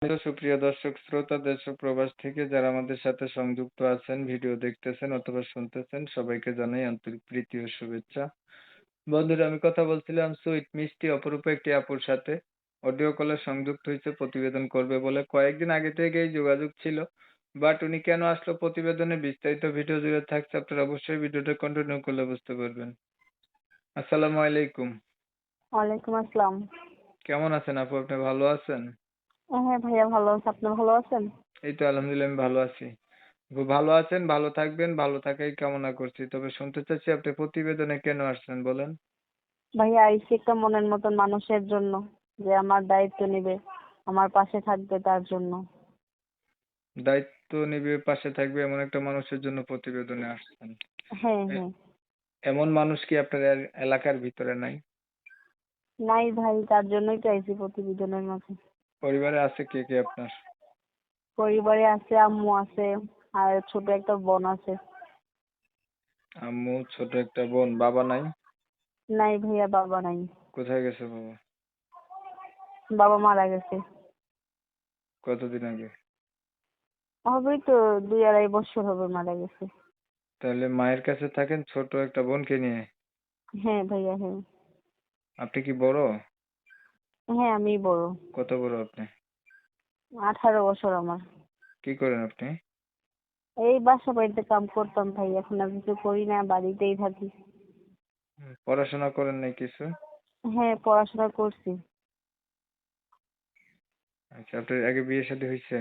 Hello সুপ্রিয় দর্শক শ্রোতা দেশ ও প্রবাস থেকে যারা আমাদের সাথে সংযুক্ত আছেন, ভিডিও দেখতেছেন অথবা শুনতেছেন, সবাইকে জানাই আন্তরিক প্রীতি ও শুভেচ্ছা। বন্ধুরা, আমি কথা বলছিলাম সুইট মিষ্টি অপরূপ একটি আপুর সাথে। অডিও কলে সংযুক্ত হয়েছে প্রতিবেদন করবে বলে। কয়েকদিন আগে থেকেই যোগাযোগ ছিল, বাট উনি কেন আসলো প্রতিবেদনে বিস্তারিত ভিডিও জুড়ে থাকছে। আপনারা অবশ্যই ভিডিওটা কন্টিনিউ করলে বুঝতে পারবেন। আসসালামু আলাইকুম। ওয়ালাইকুম আসসালাম। কেমন আছেন আপু? আপনি ভালো আছেন? হ্যাঁ ভাইয়া, ভালো আছি। আপনি ভালো আছেন? এই তো আলহামদুলিল্লাহ, আমি ভালো আছি। আপু ভালো আছেন, ভালো থাকবেন, ভালো থাকাই কামনা করছি। তবে শুনতে চাচ্ছি আপনি প্রতিবেদনে কেন আসছেন বলেন? ভাইয়া আইসি একটা মনের মতন মানুষের জন্য, যে আমার দায়িত্ব নেবে, আমার পাশে থাকবে তার জন্য। দায়িত্ব নিবে, পাশে থাকবে এমন একটা মানুষের জন্য প্রতিবেদনে আসছেন। হ্যাঁ এ- হ্যাঁ। এমন মানুষ কি আপনার এলাকার ভিতরে নাই? নাই ভাই, তার জন্যই তো আইসি প্রতিবেদনের মাঝে। পরিবারে আছে কে কে আপনার? পরিবারে আছে, আম্মু আছে, আর ছোট একটা বোন আছে। আম্মু, ছোট একটা বোন। বাবা নাই? নাই ভাইয়া, বাবা নাই। কোথায় গেছে বাবা? বাবা মারা গেছে। কতদিন আগে? হবেই তো 2-2.5 বছর হবে মারা গেছে। তাহলে মায়ের কাছে থাকেন ছোট একটা বোনকে নিয়ে? হ্যাঁ ভাইয়া, হ্যাঁ। আপনি কি বড়? হ্যাঁ, আমি বড়। কত বড় আপনি? 18 বছর আমার। কি করেন আপনি? এই বাসা বাড়িতে কাম করতাম ভাই, এখন আর কিছু করি না, বাড়িতেই থাকি। পড়াশোনা করেন নাই কিছু? হ্যাঁ, পড়াশোনা করছি। আচ্ছা, আপনার আগে বিয়ে শাদী হয়েছে?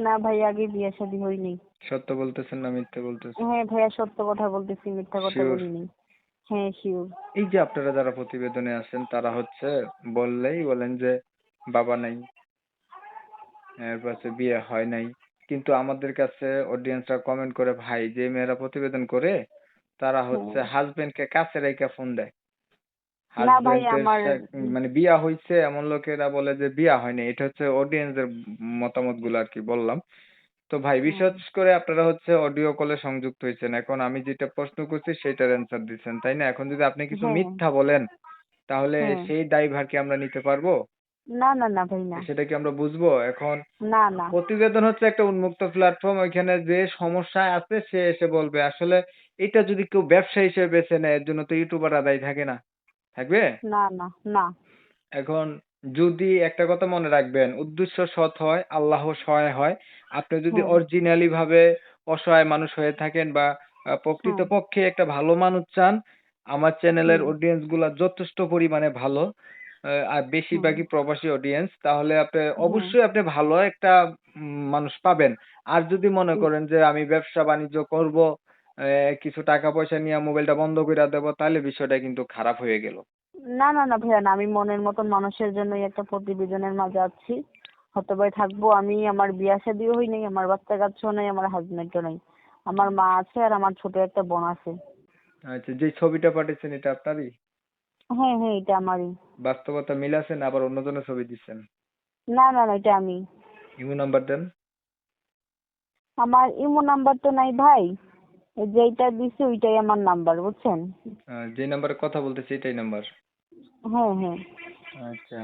না ভাই, আগে বিয়ে শাদী হয়নি। সত্য বলতেছেন না মিথ্যে বলতেছেন? হ্যাঁ ভাইয়া, সত্য কথা বলতেছি, মিথ্যা কথা শিওর? বলিনি। হ্যাঁ, শিওর। এই যে আপনারা যারা প্রতিবেদনে আছেন তারা হচ্ছে বললেই বলেন যে বাবা নাই, এরপর হচ্ছে বিয়ে হয় নাই। কিন্তু আমাদের কাছে অডিয়েন্সরা কমেন্ট করে, ভাই যে মেয়েরা প্রতিবেদন করে তারা হচ্ছে হ্যাঁ। হাজবেন্ডকে কাছে রেখে ফোন দেয়। না ভাই, হাজবেন্ডের আমার মানে বিয়া হইছে এমন লোকেরা বলে যে বিয়া হয়নি। এটা হচ্ছে অডিয়েন্সের মতামত গুলো আর কি বললাম। তো ভাই, হ্যাঁ বিশেষ করে আপনারা হচ্ছে অডিও কলে সংযুক্ত হয়েছেন, এখন আমি যেটা প্রশ্ন করছি সেটার অ্যান্সার দিচ্ছেন, তাই না? এখন যদি আপনি কিছু হ্যাঁ মিথ্যা বলেন তাহলে হ্যাঁ। সেই দায়ভার কি আমরা নিতে পারবো? না না না ভাই, না। সেটা কি আমরা বুঝবো? এখন না না। প্রতিবেদন হচ্ছে একটা উন্মুক্ত প্ল্যাটফর্ম, ওইখানে যে সমস্যায় আছে সে এসে বলবে। আসলে এটা যদি কেউ ব্যবসা হিসেবে বেছে নেয়, এর জন্য তো ইউটিউবাররা দায়ী থাকে না? থাকবে? না না না। এখন যদি একটা কথা মনে রাখবেন, উদ্দেশ্য সৎ হয়, আল্লাহ সহায় হয়। আপনি যদি হ্যাঁ অরিজিনালি ভাবে অসহায় মানুষ হয়ে থাকেন বা হ্যাঁ। প্রকৃতপক্ষে একটা ভালো মানুষ চান, আমার চ্যানেলের হুম অডিয়েন্স গুলা যথেষ্ট পরিমাণে ভালো, আর হুম। বেশিরভাগই প্রবাসী অডিয়েন্স, তাহলে আপনি হ্যাঁ। অবশ্যই আপনি ভালো একটা মানুষ পাবেন। আর যদি মনে উম, করেন যে আমি ব্যবসা বাণিজ্য করব, কিছু টাকা পয়সা নিয়ে মোবাইলটা বন্ধ করে দেবো, তাহলে বিষয়টা কিন্তু খারাপ হয়ে গেল। না না না ভাইয়া, না, আমি মনের মতন মানুষের জন্যই একটা প্রতিবেদনের মাঝে আছি। হতে পারে থাকবো আমি। আমার বিয়ে শাদীও হয় নাই, আমার বাচ্চা কাচ্চাও নাই, আমার হাজবেন্ডও নাই। আমার মা আছে আর আমার ছোট একটা বোন আছে। আচ্ছা, যে ছবিটা পাঠিয়েছেন এটা আপনারই? হ্যাঁ হ্যাঁ, এটা আমারই। বাস্তবতা মিল আছে না আবার অন্যজনের ছবি দিচ্ছেন? না না না, এটা আমি। ইমো নাম্বার দেন। আমার ইমো নাম্বার তো নাই ভাই। এই যেইটা দিছি ওইটাই আমার নাম্বার, বুঝছেন? যে নাম্বারে কথা বলতেছি এটাই নাম্বার? হ্যাঁ হ্যাঁ। আচ্ছা,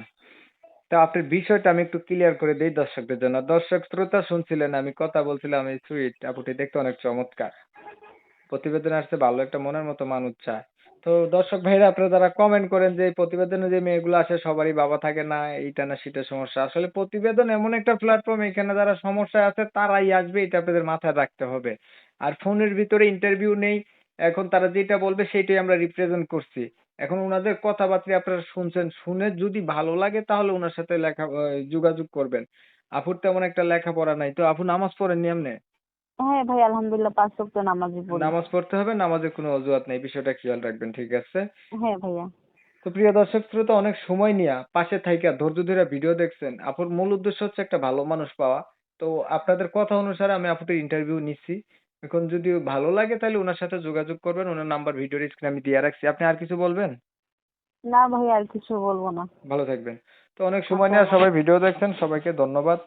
তা আপনার বিষয়টা আমি একটু ক্লিয়ার করে দেই দর্শকদের জন্য। দর্শক শ্রোতা শুনছিলেন, আমি কথা বলছিলাম এই সুইট আপুটি দেখতে অনেক চমৎকার। প্রতিবেদনে আসছে ভালো একটা মনের মতো মানুষ চায়। তো দর্শক ভাইরা, আপনারা যারা কমেন্ট করেন যে এই প্রতিবেদনে যে মেয়েগুলো আসে সবারই বাবা থাকে না, এইটা না সেটা সমস্যা, আসলে প্রতিবেদন এমন একটা প্ল্যাটফর্ম, এখানে যারা সমস্যায় আছে তারাই আসবে, এটা আপনাদের মাথায় রাখতে হবে। আর ফোনের ভিতরে ইন্টারভিউ নেই। এখন তারা যেটা বলবে সেটাই আমরা রিপ্রেজেন্ট করছি। এখন ওনাদের কথাবার্তা আপনারা শুনছেন, শুনে যদি ভালো লাগে তাহলে ওনার সাথে যোগাযোগ করবেন। আপুর তেমন একটা লেখাপড়া নাই, তো আপু নামাজ পড়েননি এমনি? হ্যাঁ ভাই, আলহামদুলিল্লাহ 5 ওয়াক্ত নামাজই পড়ি। নামাজ পড়তে হবে, নামাজের কোনো অজুহাত নেই, বিষয়টা খেয়াল রাখবেন, ঠিক আছে? হ্যাঁ ভাইয়া। তো প্রিয় দর্শক শ্রোতা, অনেক সময় নিয়ে পাশে থাইকা ধৈর্য ধরে ভিডিও দেখছেন। আপুর মূল উদ্দেশ্য হচ্ছে একটা ভালো মানুষ পাওয়া। তো আপনাদের কথা অনুসারে আমি আপুটির ইন্টারভিউ নিচ্ছি। এখন যদি ভালো লাগে তাহলে ওনার সাথে যোগাযোগ করবেন, ওনার নাম্বার ভিডিওর স্ক্রিনে আমি দিয়ে রাখছি। আপনি আর কিছু বলবেন? না ভাইয়া, আর কিছু বলবো না। ভালো থাকবেন। তো অনেক সময় আচ্ছা। নিয়ে সবাই ভিডিও দেখছেন, সবাইকে ধন্যবাদ।